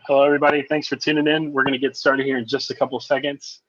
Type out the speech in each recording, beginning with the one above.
Hello, everybody. Thanks for tuning in. We're going to get started here in just a couple seconds.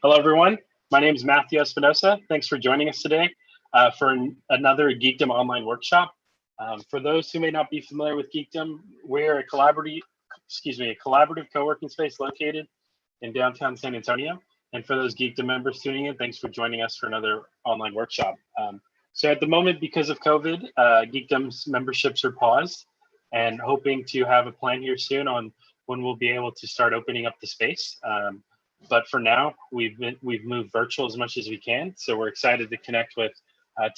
Hello, everyone. My name is Matthew Espinosa. Thanks for joining us today for another Geekdom online workshop. For those who may not be familiar with Geekdom, we're a collaborative co-working space located in downtown San Antonio. And for those Geekdom members tuning in, thanks for joining us for another online workshop. So at the moment, because of COVID, Geekdom's memberships are paused, and hoping to have a plan here soon on when we'll be able to start opening up the space. But for now, we've moved virtual as much as we can. So we're excited to connect with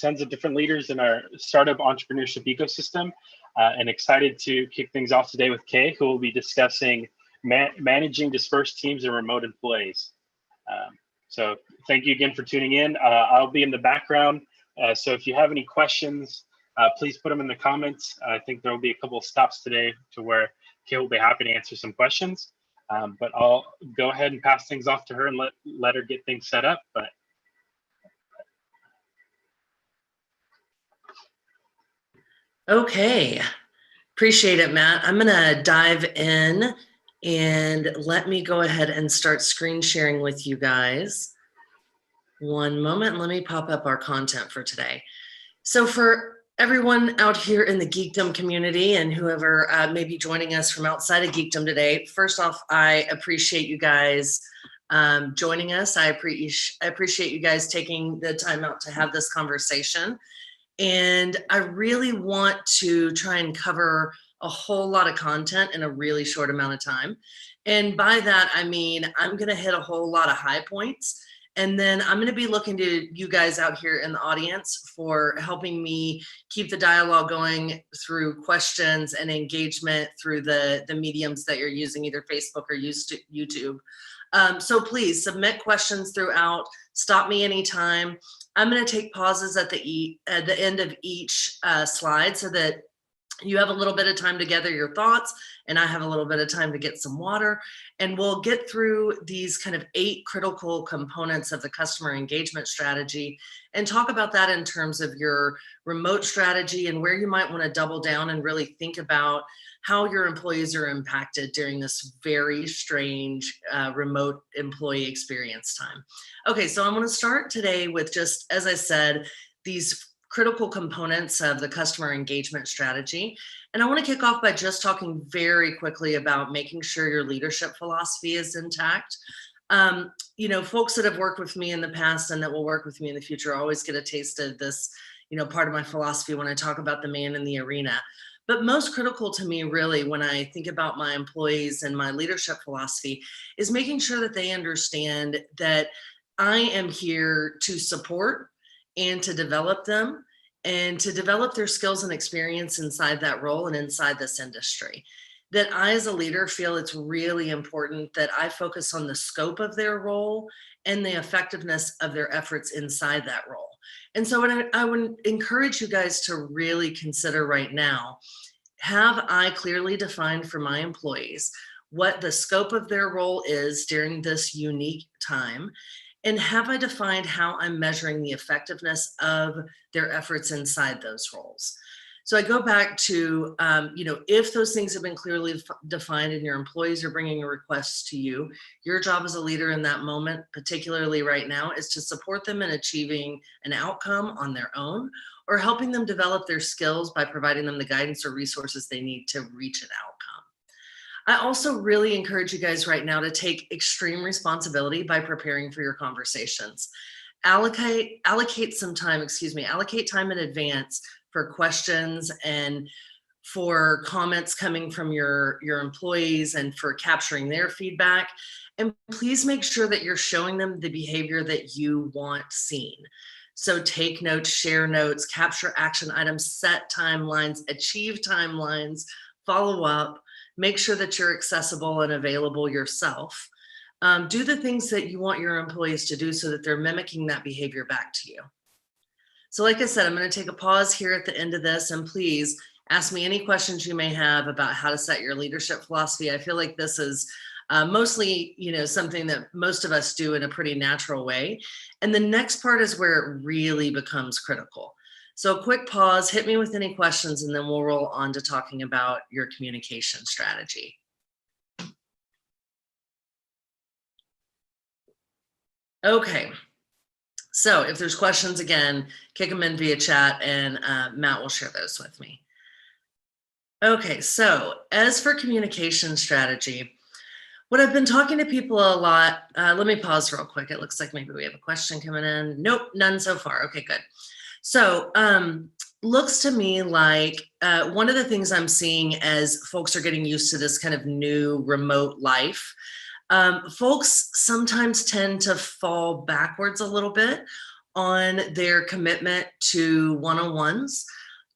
tons of different leaders in our startup entrepreneurship ecosystem, and excited to kick things off today with Kay, who will be discussing managing dispersed teams and remote employees. So thank you again for tuning in. I'll be in the background. So if you have any questions, please put them in the comments. I think there will be a couple of stops today to where Kay will be happy to answer some questions. But I'll go ahead and pass things off to her and let her get things set up. But okay, appreciate it, Matt. I'm gonna dive in and let me go ahead and start screen sharing with you guys. One moment, let me pop up our content for today. So for everyone out here in the Geekdom community and whoever may be joining us from outside of Geekdom today, first off, I appreciate you guys joining us. I appreciate you guys taking the time out to have this conversation. And I really want to try and cover a whole lot of content in a really short amount of time. And by that, I mean, I'm going to hit a whole lot of high points. And then I'm going to be looking to you guys out here in the audience for helping me keep the dialogue going through questions and engagement through the mediums that you're using, either Facebook or YouTube. So please submit questions throughout. Stop me anytime. I'm going to take pauses at the end of each slide so that you have a little bit of time to gather your thoughts, and I have a little bit of time to get some water, and we'll get through these kind of 8 critical components of the customer engagement strategy and talk about that in terms of your remote strategy and where you might want to double down and really think about how your employees are impacted during this very strange remote employee experience time. Okay, so I'm going to start today with, just as I said, these critical components of the customer engagement strategy. And I want to kick off by just talking very quickly about making sure your leadership philosophy is intact. You know, folks that have worked with me in the past and that will work with me in the future always get a taste of this, you know, part of my philosophy when I talk about the man in the arena. But most critical to me, really, when I think about my employees and my leadership philosophy, is making sure that they understand that I am here to support and to develop them and to develop their skills and experience inside that role and inside this industry. That I, as a leader, feel it's really important that I focus on the scope of their role and the effectiveness of their efforts inside that role. And so I would encourage you guys to really consider right now, have I clearly defined for my employees what the scope of their role is during this unique time? And have I defined how I'm measuring the effectiveness of their efforts inside those roles? So I go back to, you know, if those things have been clearly defined and your employees are bringing a request to you, your job as a leader in that moment, particularly right now, is to support them in achieving an outcome on their own, or helping them develop their skills by providing them the guidance or resources they need to reach an outcome. I also really encourage you guys right now to take extreme responsibility by preparing for your conversations. Allocate some time, allocate time in advance for questions and for comments coming from your employees and for capturing their feedback. And please make sure that you're showing them the behavior that you want seen. So take notes, share notes, capture action items, set timelines, achieve timelines, follow up. Make sure that you're accessible and available yourself. Do the things that you want your employees to do so that they're mimicking that behavior back to you. So like I said, I'm going to take a pause here at the end of this, and please ask me any questions you may have about how to set your leadership philosophy. I feel like this is mostly, you know, something that most of us do in a pretty natural way. And the next part is where it really becomes critical. So a quick pause, hit me with any questions, and then we'll roll on to talking about your communication strategy. Okay, so if there's questions, again, kick them in via chat, and Matt will share those with me. Okay, so as for communication strategy, what I've been talking to people a lot, let me pause real quick. It looks like maybe we have a question coming in. Nope, none so far. Okay, good. So looks to me like one of the things I'm seeing as folks are getting used to this kind of new remote life, folks sometimes tend to fall backwards a little bit on their commitment to one-on-ones,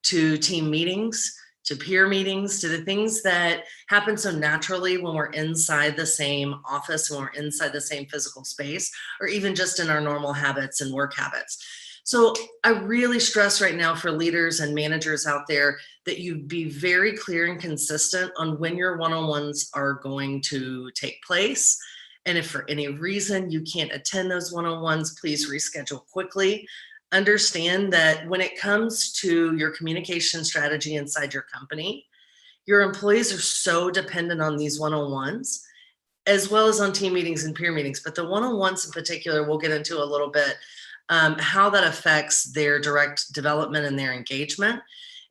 to team meetings, to peer meetings, to the things that happen so naturally when we're inside the same office, when we're inside the same physical space, or even just in our normal habits and work habits. So I really stress right now for leaders and managers out there that you be very clear and consistent on when your one-on-ones are going to take place. And if for any reason you can't attend those one-on-ones, please reschedule quickly. Understand that when it comes to your communication strategy inside your company, your employees are so dependent on these one-on-ones, as well as on team meetings and peer meetings. But the one-on-ones in particular, we'll get into a little bit, how that affects their direct development and their engagement,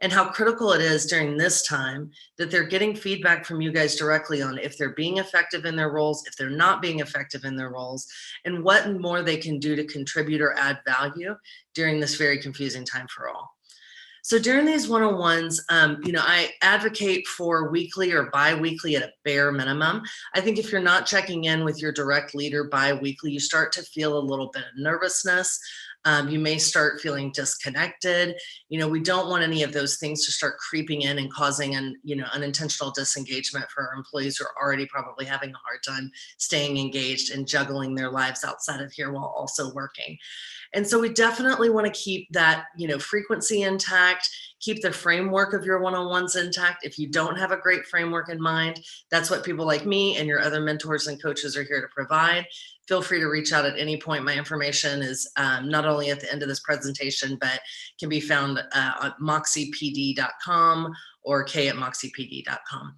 and how critical it is during this time that they're getting feedback from you guys directly on if they're being effective in their roles, if they're not being effective in their roles, and what more they can do to contribute or add value during this very confusing time for all. So during these one-on-ones, I advocate for weekly or bi-weekly at a bare minimum. I think if you're not checking in with your direct leader bi-weekly, you start to feel a little bit of nervousness. You may start feeling disconnected. We don't want any of those things to start creeping in and causing an unintentional disengagement for our employees who are already probably having a hard time staying engaged and juggling their lives outside of here while also working. And so we definitely want to keep that, frequency intact, keep the framework of your one-on-ones intact. If you don't have a great framework in mind, that's what people like me and your other mentors and coaches are here to provide. Feel free to reach out at any point. My information is not only at the end of this presentation, but can be found at moxiepd.com or k@moxiepd.com.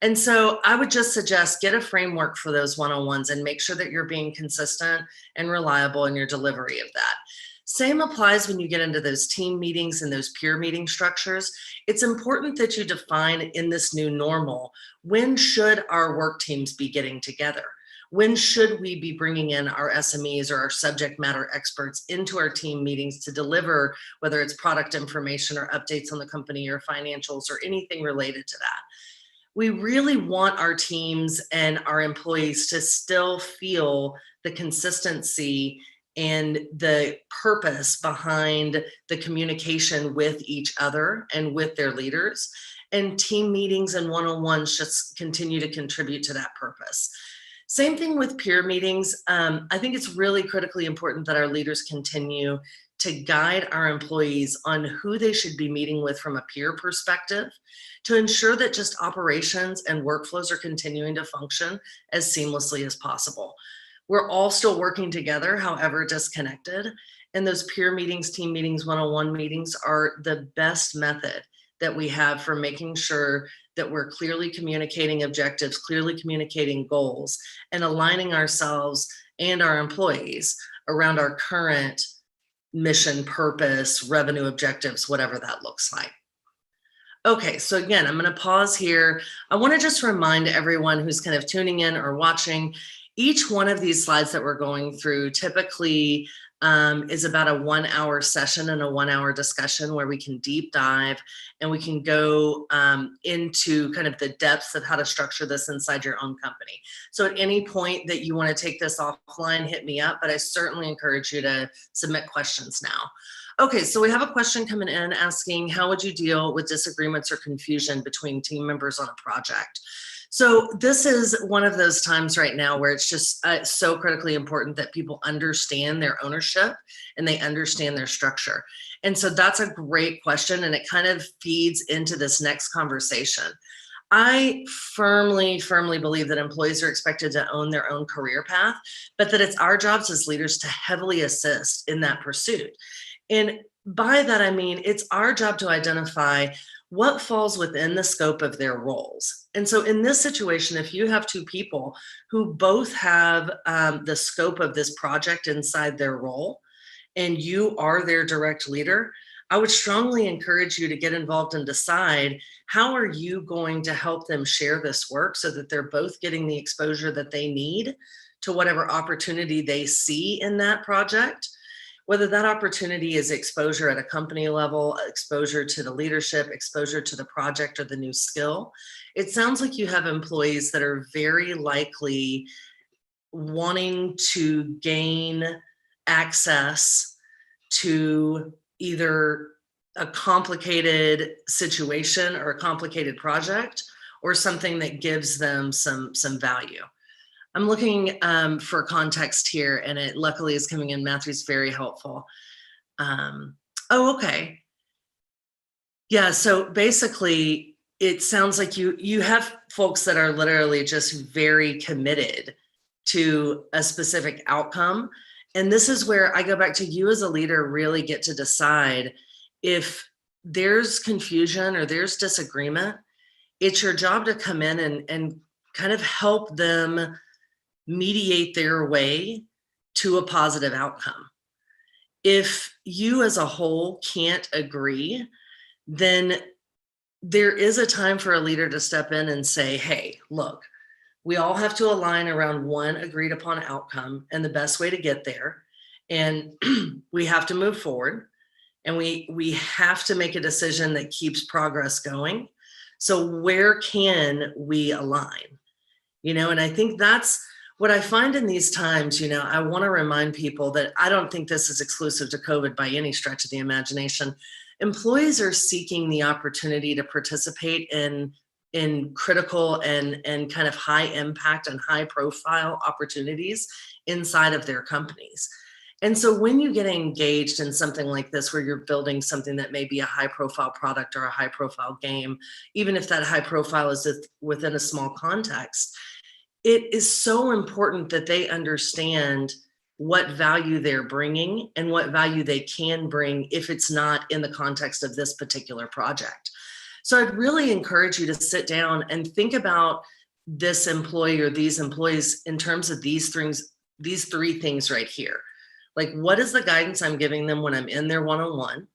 And so I would just suggest get a framework for those one-on-ones and make sure that you're being consistent and reliable in your delivery of that. Same applies when you get into those team meetings and those peer meeting structures. It's important that you define in this new normal, when should our work teams be getting together? When should we be bringing in our SMEs or our subject matter experts into our team meetings to deliver, whether it's product information or updates on the company or financials or anything related to that? We really want our teams and our employees to still feel the consistency and the purpose behind the communication with each other and with their leaders. And team meetings and one-on-ones just continue to contribute to that purpose. Same thing with peer meetings. I think it's really critically important that our leaders continue to guide our employees on who they should be meeting with from a peer perspective to ensure that just operations and workflows are continuing to function as seamlessly as possible. We're all still working together, however disconnected, and those peer meetings, team meetings, one-on-one meetings are the best method that we have for making sure that we're clearly communicating objectives, clearly communicating goals, and aligning ourselves and our employees around our current mission, purpose, revenue objectives, whatever that looks like. Okay, so again, I'm going to pause here. I want to just remind everyone who's kind of tuning in or watching, each one of these slides that we're going through typically is about a 1-hour session and a 1-hour discussion where we can deep dive and we can go into kind of the depths of how to structure this inside your own company. So at any point that you want to take this offline, hit me up, but I certainly encourage you to submit questions now. Okay, so we have a question coming in asking, how would you deal with disagreements or confusion between team members on a project? So this is one of those times right now where it's just so critically important that people understand their ownership and they understand their structure. And so that's a great question, and it kind of feeds into this next conversation. I firmly believe that employees are expected to own their own career path, but that it's our jobs as leaders to heavily assist in that pursuit. And by that, I mean, it's our job to identify what falls within the scope of their roles. And so in this situation, if you have two people who both have the scope of this project inside their role, and you are their direct leader, I would strongly encourage you to get involved and decide, how are you going to help them share this work so that they're both getting the exposure that they need to whatever opportunity they see in that project? Whether that opportunity is exposure at a company level, exposure to the leadership, exposure to the project or the new skill. It sounds like you have employees that are very likely wanting to gain access to either a complicated situation or a complicated project or something that gives them some value. I'm looking for context here, and it luckily is coming in. Matthew's very helpful. Oh, okay. Yeah, so basically, it sounds like you have folks that are literally just very committed to a specific outcome. And this is where I go back to, you as a leader really get to decide if there's confusion or there's disagreement. It's your job to come in and kind of help them mediate their way to a positive outcome. If you as a whole can't agree, then there is a time for a leader to step in and say, hey, look, we all have to align around one agreed upon outcome and the best way to get there. And we have to move forward. And we have to make a decision that keeps progress going. So where can we align? And I think that's what I find in these times. I want to remind people that I don't think this is exclusive to COVID by any stretch of the imagination. Employees are seeking the opportunity to participate in critical and kind of high impact and high profile opportunities inside of their companies. And so when you get engaged in something like this, where you're building something that may be a high profile product or a high profile game, even if that high profile is within a small context, it is so important that they understand what value they're bringing and what value they can bring if it's not in the context of this particular project. So I'd really encourage you to sit down and think about this employee or these employees in terms of these three things right here. Like, what is the guidance I'm giving them when I'm in their one-on-one?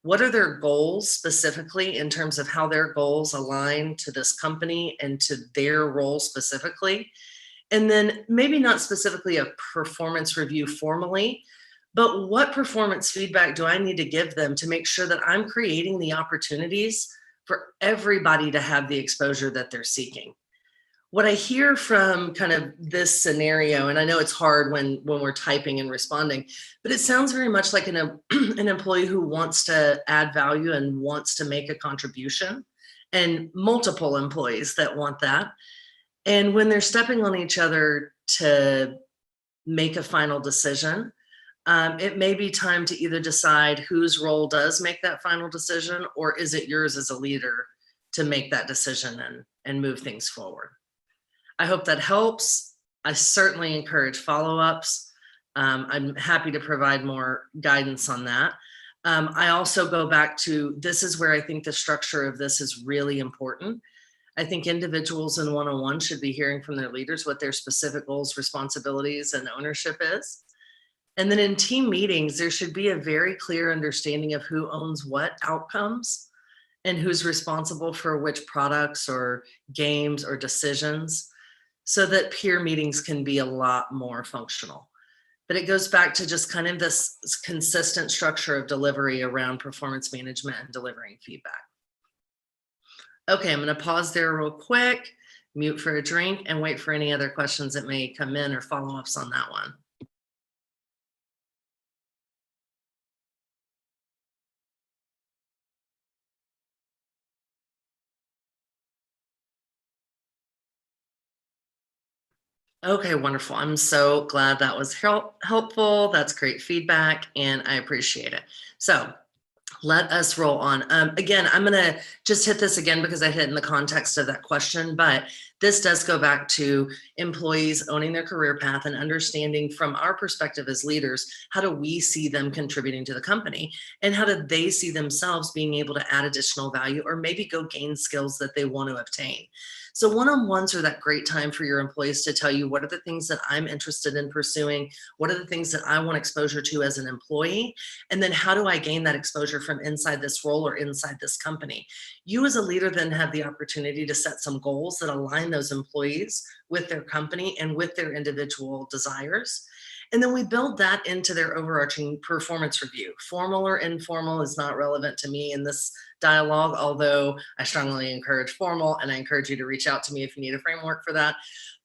What are their goals specifically in terms of how their goals align to this company and to their role specifically? And then maybe not specifically a performance review formally, but what performance feedback do I need to give them to make sure that I'm creating the opportunities for everybody to have the exposure that they're seeking? What I hear from kind of this scenario, and I know it's hard when we're typing and responding, but it sounds very much like an employee who wants to add value and wants to make a contribution, and multiple employees that want that. And when they're stepping on each other to make a final decision, it may be time to either decide whose role does make that final decision, or is it yours as a leader to make that decision and move things forward. I hope that helps. I certainly encourage follow-ups. I'm happy to provide more guidance on that. I also go back to, this is where I think the structure of this is really important. I think individuals in one-on-one should be hearing from their leaders what their specific goals, responsibilities, and ownership is. And then in team meetings, there should be a very clear understanding of who owns what outcomes and who's responsible for which products or games or decisions, so that peer meetings can be a lot more functional. But it goes back to just kind of this consistent structure of delivery around performance management and delivering feedback. Okay, I'm going to pause there real quick, mute for a drink, and wait for any other questions that may come in or follow-ups on that one. Okay, wonderful. I'm so glad that was helpful. That's great feedback, and I appreciate it. So let us roll on. Again, I'm going to just hit this again because I hit in the context of that question, but this does go back to employees owning their career path and understanding from our perspective as leaders, how do we see them contributing to the company, and how do they see themselves being able to add additional value or maybe go gain skills that they want to obtain. So one-on-ones are that great time for your employees to tell you, what are the things that I'm interested in pursuing? What are the things that I want exposure to as an employee? And then how do I gain that exposure from inside this role or inside this company? You as a leader then have the opportunity to set some goals that align those employees with their company and with their individual desires. And then we build that into their overarching performance review. Formal or informal is not relevant to me in this dialogue, although I strongly encourage formal, and I encourage you to reach out to me if you need a framework for that.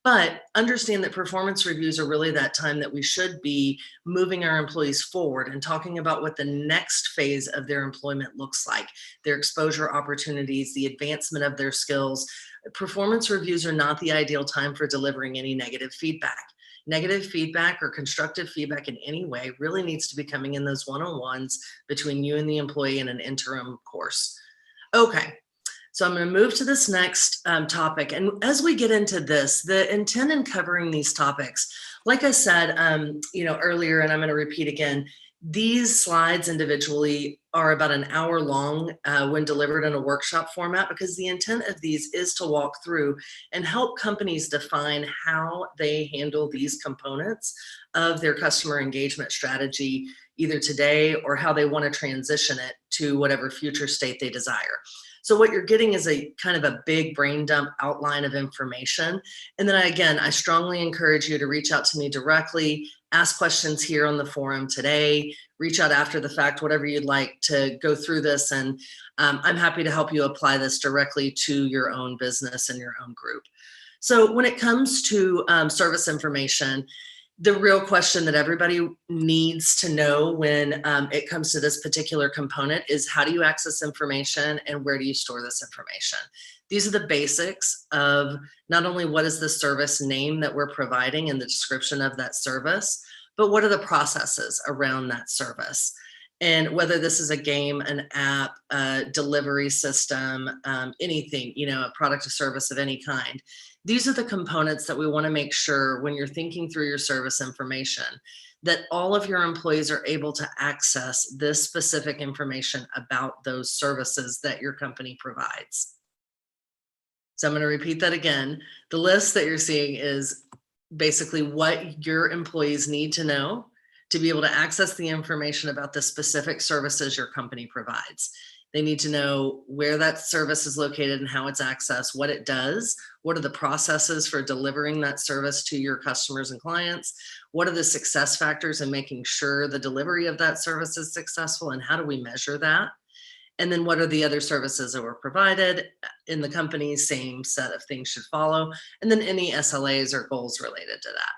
But understand that performance reviews are really that time that we should be moving our employees forward and talking about what the next phase of their employment looks like, their exposure opportunities, the advancement of their skills. Performance reviews are not the ideal time for delivering any negative feedback. Negative feedback or constructive feedback in any way really needs to be coming in those one-on-ones between you and the employee in an interim course. Okay, so I'm going to move to this next topic. And as we get into this, the intent in covering these topics, like I said, earlier, and I'm going to repeat again, these slides individually are about an hour long when delivered in a workshop format, because the intent of these is to walk through and help companies define how they handle these components of their customer engagement strategy, either today or how they want to transition it to whatever future state they desire. So what you're getting is a kind of a big brain dump outline of information. And then I strongly encourage you to reach out to me directly, ask questions here on the forum today, reach out after the fact, whatever you'd like to go through this. And I'm happy to help you apply this directly to your own business and your own group. So when it comes to service information, the real question that everybody needs to know when it comes to this particular component is, how do you access information and where do you store this information? These are the basics of not only what is the service name that we're providing and the description of that service, but what are the processes around that service? And whether this is a game, an app, a delivery system, anything, a product or service of any kind. These are the components that we want to make sure when you're thinking through your service information, that all of your employees are able to access this specific information about those services that your company provides. So I'm going to repeat that again. The list that you're seeing is basically what your employees need to know to be able to access the information about the specific services your company provides. They need to know where that service is located and how it's accessed, what it does, what are the processes for delivering that service to your customers and clients, what are the success factors in making sure the delivery of that service is successful, and how do we measure that? And then what are the other services that were provided in the company? Same set of things should follow. And then any SLAs or goals related to that.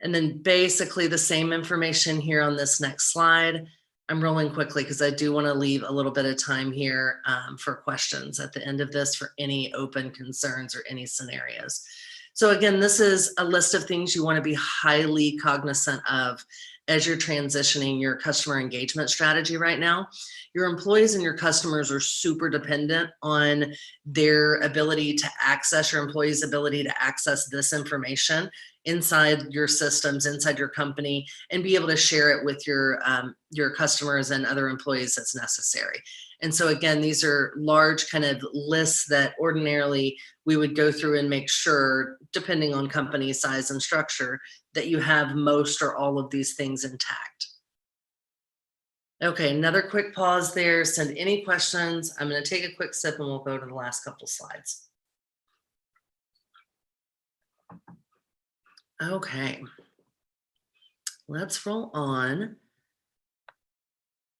And then basically the same information here on this next slide. I'm rolling quickly because I do want to leave a little bit of time here for questions at the end of this for any open concerns or any scenarios. So again, this is a list of things you want to be highly cognizant of as you're transitioning your customer engagement strategy right now. Your employees and your customers are super dependent on their ability to access, your employees' ability to access this information inside your systems, inside your company, and be able to share it with your customers and other employees as necessary. And so again, these are large kind of lists that ordinarily we would go through and make sure, depending on company size and structure, that you have most or all of these things intact. Okay, another quick pause there. Send any questions. I'm going to take a quick sip and we'll go to the last couple slides. Okay, let's roll on.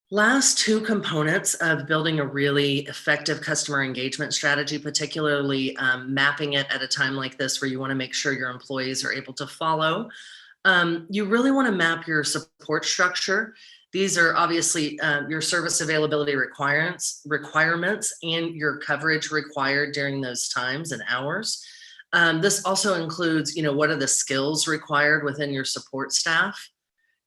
Last two components of building a really effective customer engagement strategy, particularly mapping it at a time like this where you want to make sure your employees are able to follow. You really want to map your support structure. These are obviously your service availability requirements and your coverage required during those times and hours. This also includes, what are the skills required within your support staff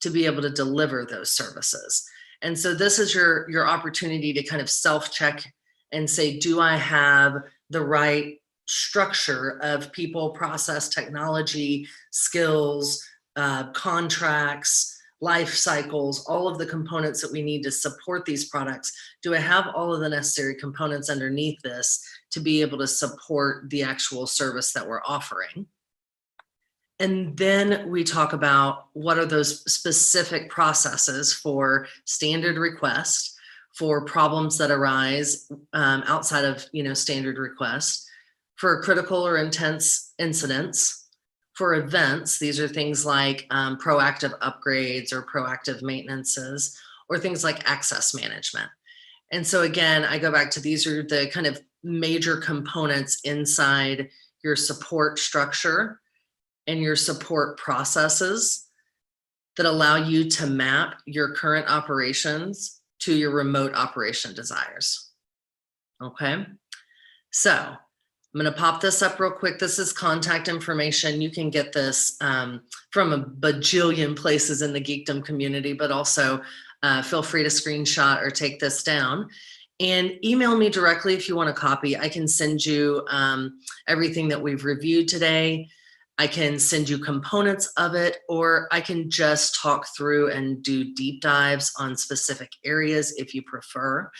to be able to deliver those services. And so this is your opportunity to kind of self-check and say, do I have the right structure of people, process, technology, skills, contracts, life cycles, all of the components that we need to support these products? Do I have all of the necessary components underneath this to be able to support the actual service that we're offering? And then we talk about what are those specific processes for standard request, for problems that arise outside of standard request, for critical or intense incidents, for events. These are things like proactive upgrades or proactive maintenances, or things like access management. And so again, I go back to, these are the kind of major components inside your support structure and your support processes that allow you to map your current operations to your remote operation desires. Okay, so I'm going to pop this up real quick. This is contact information. You can get this from a bajillion places in the Geekdom community, but also feel free to screenshot or take this down and email me directly if you want a copy. I can send you everything that we've reviewed today. I can send you components of it, or I can just talk through and do deep dives on specific areas if you prefer.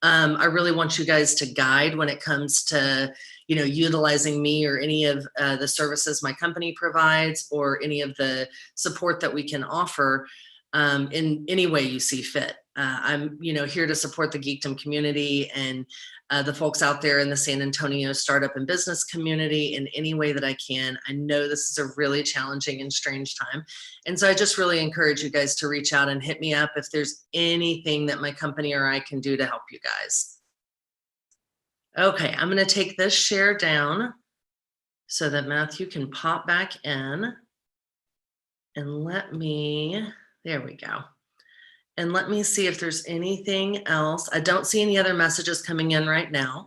I really want you guys to guide when it comes to, utilizing me or any of the services my company provides, or any of the support that we can offer in any way you see fit. I'm, here to support the Geekdom community and the folks out there in the San Antonio startup and business community in any way that I can. I know this is a really challenging and strange time. And so I just really encourage you guys to reach out and hit me up if there's anything that my company or I can do to help you guys. Okay, I'm going to take this share down so that Matthew can pop back in. And there we go. And let me see if there's anything else. I don't see any other messages coming in right now.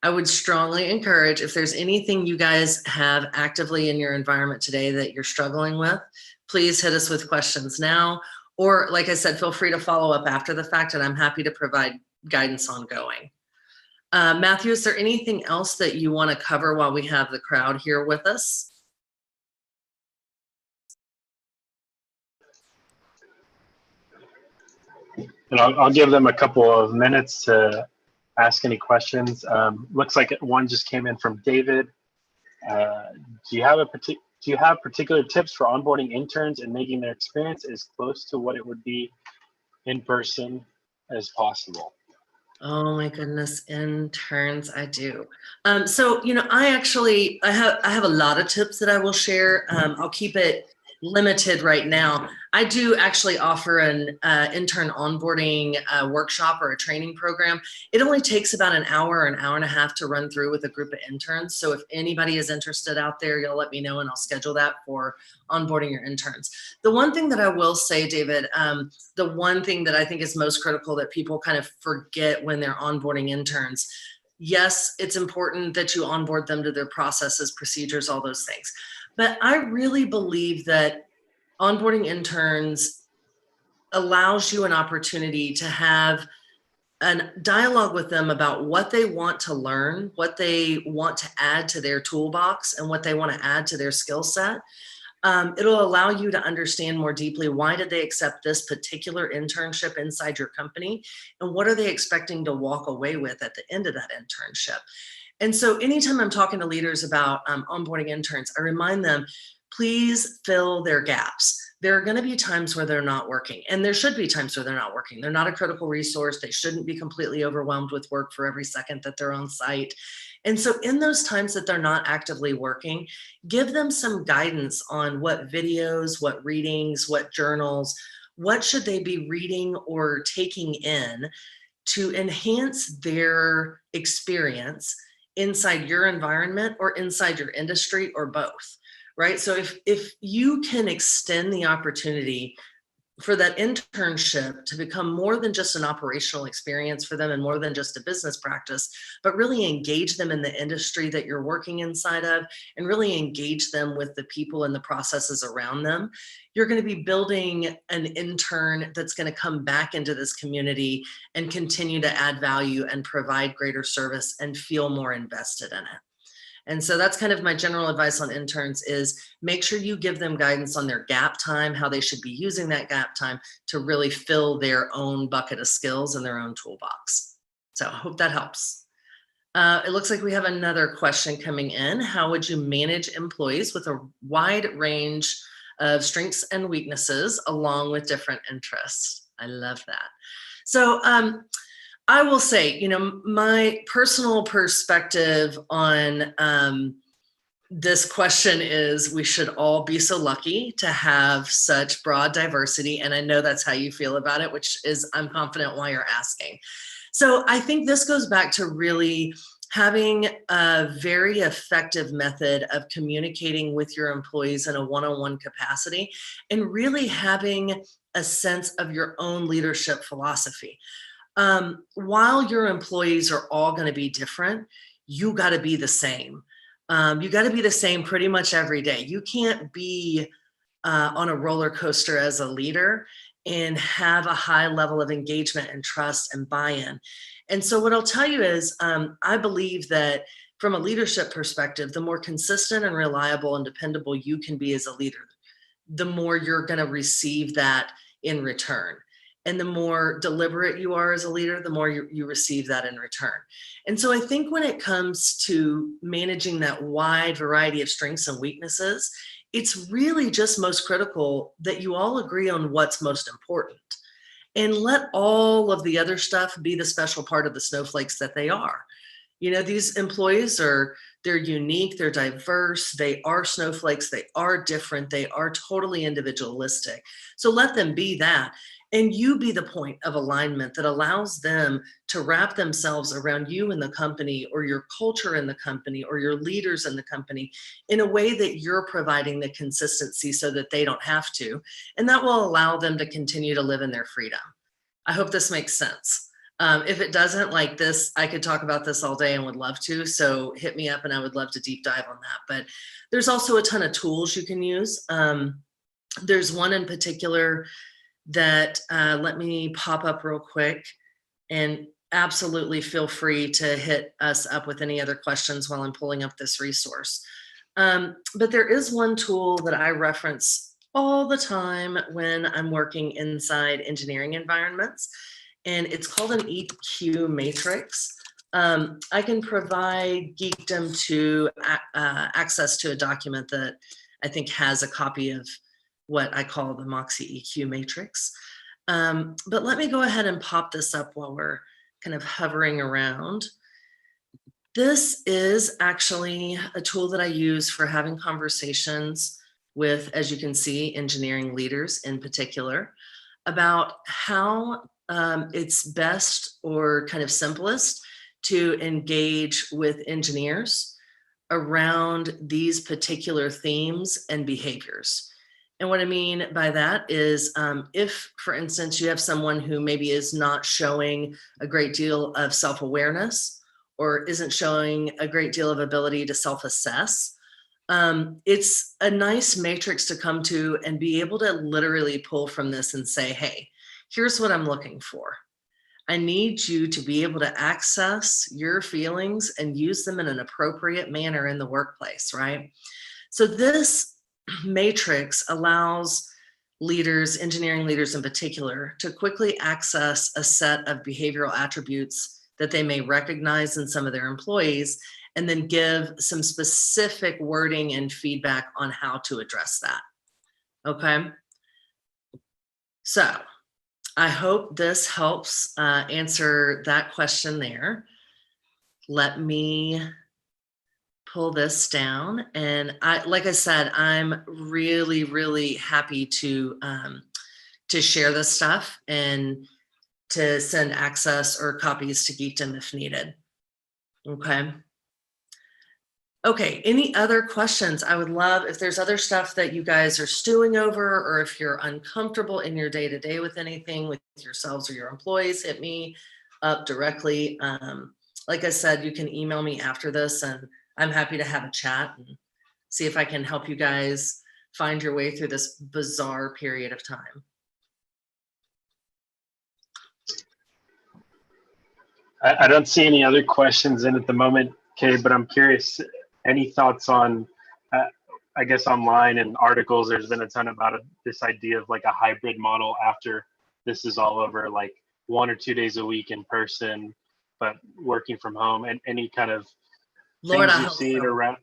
I would strongly encourage, if there's anything you guys have actively in your environment today that you're struggling with, please hit us with questions now. Or like I said, feel free to follow up after the fact, and I'm happy to provide guidance ongoing. Matthew, is there anything else that you want to cover while we have the crowd here with us? And I'll give them a couple of minutes to ask any questions. Looks like one just came in from David. Do you have particular tips for onboarding interns and making their experience as close to what it would be in person as possible? Oh my goodness, interns, I do. So, I have a lot of tips that I will share. I'll keep it limited right now. I do actually offer an intern onboarding workshop or a training program. It only takes about an hour and a half to run through with a group of interns. So if anybody is interested out there, you'll let me know and I'll schedule that for onboarding your interns. The one thing that I will say, David, the one thing that I think is most critical that people kind of forget when they're onboarding interns, yes, it's important that you onboard them to their processes, procedures, all those things. But I really believe that onboarding interns allows you an opportunity to have a dialogue with them about what they want to learn, what they want to add to their toolbox, and what they want to add to their skill set. It'll allow you to understand more deeply, why did they accept this particular internship inside your company, and what are they expecting to walk away with at the end of that internship? And so anytime I'm talking to leaders about onboarding interns, I remind them, please fill their gaps. There are going to be times where they're not working, and there should be times where they're not working. They're not a critical resource. They shouldn't be completely overwhelmed with work for every second that they're on site. And so in those times that they're not actively working, give them some guidance on what videos, what readings, what journals, what should they be reading or taking in to enhance their experience inside your environment or inside your industry, or both, right? So if you can extend the opportunity for that internship to become more than just an operational experience for them and more than just a business practice, but really engage them in the industry that you're working inside of and really engage them with the people and the processes around them, you're going to be building an intern that's going to come back into this community and continue to add value and provide greater service and feel more invested in it. And so that's kind of my general advice on interns is make sure you give them guidance on their gap time, how they should be using that gap time to really fill their own bucket of skills and their own toolbox. So I hope that helps. It looks like we have another question coming in. How would you manage employees with a wide range of strengths and weaknesses along with different interests? I love that. So I will say, my personal perspective on this question is we should all be so lucky to have such broad diversity. And I know that's how you feel about it, which is, I'm confident why you're asking. So I think this goes back to really having a very effective method of communicating with your employees in a one-on-one capacity and really having a sense of your own leadership philosophy. While your employees are all going to be different, you got to be the same. You got to be the same pretty much every day. You can't be on a roller coaster as a leader and have a high level of engagement and trust and buy-in. And so what I'll tell you is I believe that from a leadership perspective, the more consistent and reliable and dependable you can be as a leader, the more you're going to receive that in return. And the more deliberate you are as a leader, the more you receive that in return. And so I think when it comes to managing that wide variety of strengths and weaknesses, it's really just most critical that you all agree on what's most important. and let all of the other stuff be the special part of the snowflakes that they are. You know, these employees they're unique, they're diverse, they are snowflakes, they are different, they are totally individualistic. So let them be that. And you be the point of alignment that allows them to wrap themselves around you in the company, or your culture in the company, or your leaders in the company, in a way that you're providing the consistency so that they don't have to. And that will allow them to continue to live in their freedom. I hope this makes sense. If it doesn't, like this, I could talk about this all day and would love to. So hit me up and I would love to deep dive on that. But there's also a ton of tools you can use. There's one in particular that let me pop up real quick, and absolutely feel free to hit us up with any other questions while I'm pulling up this resource. But there is one tool that I reference all the time when I'm working inside engineering environments, and it's called an EQ Matrix. I can provide Geekdom to access to a document that I think has a copy of what I call the Moxie EQ Matrix. But let me go ahead and pop this up while we're kind of hovering around. This is actually a tool that I use for having conversations with, as you can see, engineering leaders in particular, about how it's best or kind of simplest to engage with engineers around these particular themes and behaviors. And what I mean by that is if, for instance, you have someone who maybe is not showing a great deal of self-awareness or isn't showing a great deal of ability to self-assess, it's a nice matrix to come to and be able to literally pull from this and say, hey, here's what I'm looking for. I need you to be able to access your feelings and use them in an appropriate manner in the workplace, right? So this matrix allows leaders, engineering leaders in particular, to quickly access a set of behavioral attributes that they may recognize in some of their employees, and then give some specific wording and feedback on how to address that. Okay. So I hope this helps answer that question there. Let me pull this down. And like I said, I'm really, really happy to share this stuff and to send access or copies to Geekdom if needed. Okay. Okay, any other questions? I would love if there's other stuff that you guys are stewing over, or if you're uncomfortable in your day-to-day with anything with yourselves or your employees, hit me up directly. Like I said, you can email me after this and I'm happy to have a chat and see if I can help you guys find your way through this bizarre period of time. I don't see any other questions in at the moment, Kay, but I'm curious, any thoughts on, I guess online and articles, there's been a ton about this idea of like a hybrid model after this is all over, like 1 or 2 days a week in person, but working from home, and any kind of Lord, things you've seen around,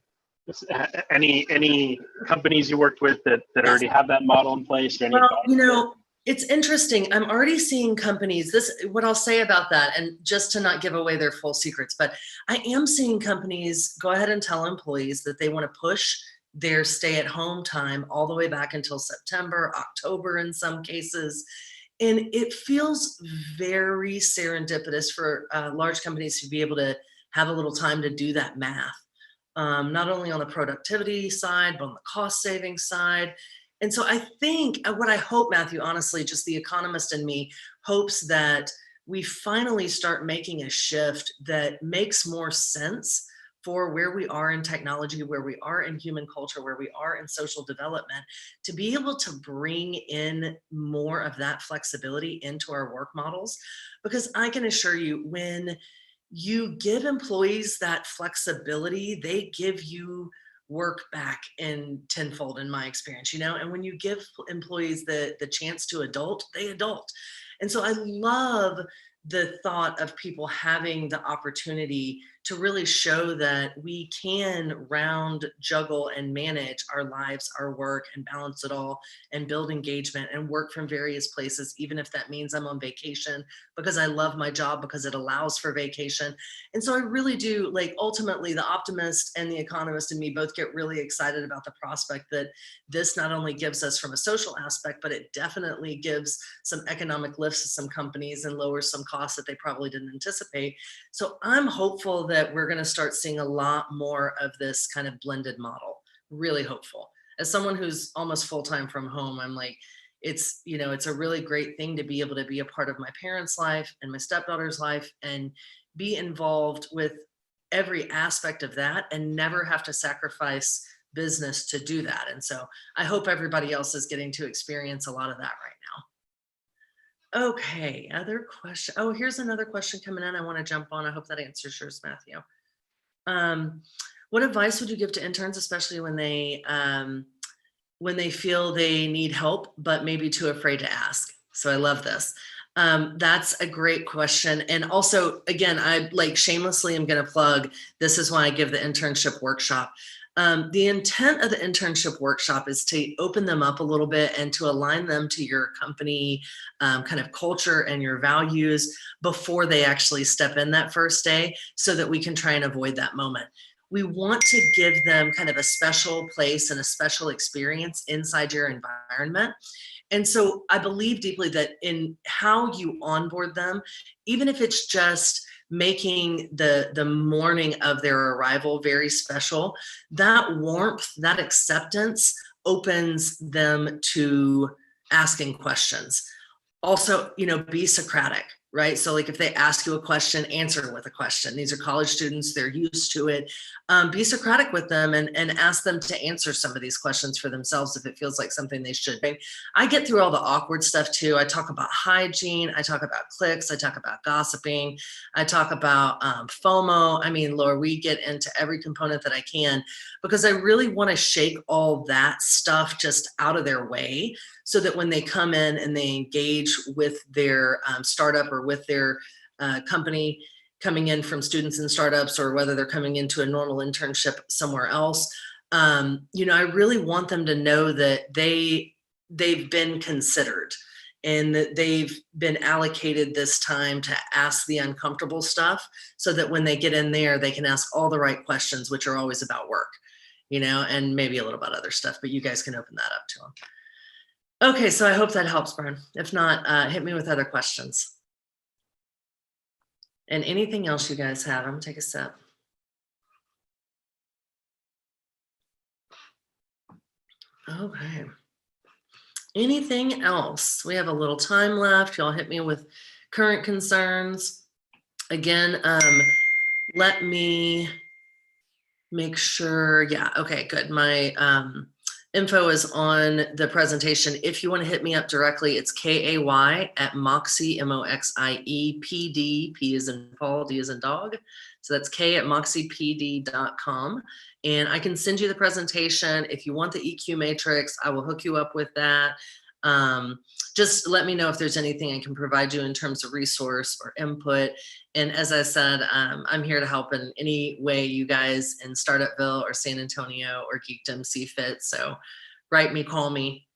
any companies you worked with that already have that model in place? Or any you know, it's interesting. I'm already seeing companies, what I'll say about that, and just to not give away their full secrets, but I am seeing companies go ahead and tell employees that they want to push their stay-at-home time all the way back until September, October in some cases. And it feels very serendipitous for large companies to be able to have a little time to do that math, not only on the productivity side, but on the cost saving side. And so I think what I hope, Matthew, honestly, just the economist in me hopes that we finally start making a shift that makes more sense for where we are in technology, where we are in human culture, where we are in social development, to be able to bring in more of that flexibility into our work models. Because I can assure you, when you give employees that flexibility, they give you work back in tenfold, in my experience, you know. And when you give employees the chance to adult, they adult. And so I love the thought of people having the opportunity to really show that we can juggle and manage our lives, our work, and balance it all and build engagement and work from various places, even if that means I'm on vacation because I love my job because it allows for vacation. And so I really do, like, ultimately the optimist and the economist in me both get really excited about the prospect that this not only gives us from a social aspect, but it definitely gives some economic lifts to some companies and lowers some costs that they probably didn't anticipate. So I'm hopeful that we're going to start seeing a lot more of this kind of blended model. Really hopeful. As someone who's almost full-time from home, I'm like, it's, you know, it's a really great thing to be able to be a part of my parents' life and my stepdaughter's life and be involved with every aspect of that and never have to sacrifice business to do that. And so I hope everybody else is getting to experience a lot of that right now. Okay, other question. Oh, here's another question coming in. I want to jump on. I hope that answers yours, Matthew. What advice would you give to interns, especially when they feel they need help, but maybe too afraid to ask? So I love this. That's a great question. And also, again, I like shamelessly am going to plug, this is why I give the internship workshop. The intent of the internship workshop is to open them up a little bit and to align them to your company kind of culture and your values before they actually step in that first day, so that we can try and avoid that moment. We want to give them kind of a special place and a special experience inside your environment. And so I believe deeply that in how you onboard them, even if it's just making the morning of their arrival very special, that warmth, that acceptance opens them to asking questions. Also, you know, be Socratic, right? So like if they ask you a question, answer with a question. These are college students, they're used to it. Be Socratic with them and ask them to answer some of these questions for themselves if it feels like something they should. I get through all the awkward stuff too. I talk about hygiene, I talk about clicks, I talk about gossiping, I talk about FOMO. I mean, Laura, we get into every component that I can because I really want to shake all that stuff just out of their way, so that when they come in and they engage with their startup or with their company, coming in from students and startups, or whether they're coming into a normal internship somewhere else, you know, I really want them to know that they've been considered and that they've been allocated this time to ask the uncomfortable stuff, so that when they get in there, they can ask all the right questions, which are always about work, you know, and maybe a little about other stuff, but you guys can open that up to them. Okay, so I hope that helps, Brian. If not, hit me with other questions. And anything else you guys have, I'm gonna take a sip. Okay. Anything else? We have a little time left. Y'all hit me with current concerns. Again, let me make sure. Yeah, okay, good. My info is on the presentation. If you want to hit me up directly, it's KAY@Moxie, MOXIE PD, P as in Paul, D as in dog. So that's K@moxiepd.com. And I can send you the presentation. If you want the EQ matrix, I will hook you up with that. Just let me know if there's anything I can provide you in terms of resource or input. And as I said, I'm here to help in any way you guys in Startupville or San Antonio or Geekdom see fit. So write me, call me.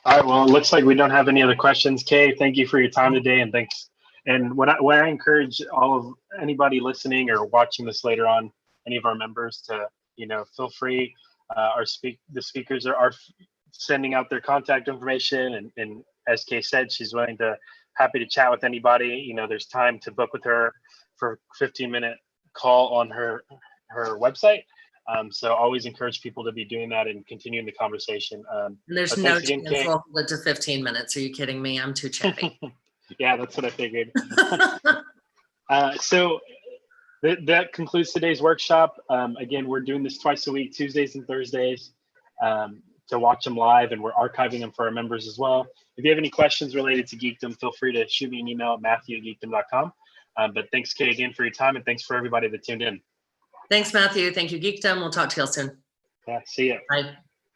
All right, well, it looks like we don't have any other questions. Kay, thank you for your time today, and thanks. And what I encourage all of anybody listening or watching this later on, any of our members, to, you know, feel free. The speakers are sending out their contact information, and as Kay said, she's happy to chat with anybody. You know, there's time to book with her for a 15-minute call on her website. So always encourage people to be doing that and continuing the conversation. And there's no chance we'll hold it to 15 minutes. Are you kidding me? I'm too chatty. Yeah, that's what I figured. So that concludes today's workshop. Again, we're doing this twice a week, Tuesdays and Thursdays, to watch them live, and we're archiving them for our members as well. If you have any questions related to Geekdom, feel free to shoot me an email at matthew@geekdom.com. But thanks, Kay, again for your time, and thanks for everybody that tuned in. Thanks, Matthew. Thank you, Geekdom. We'll talk to you all soon. Yeah, see ya. Bye.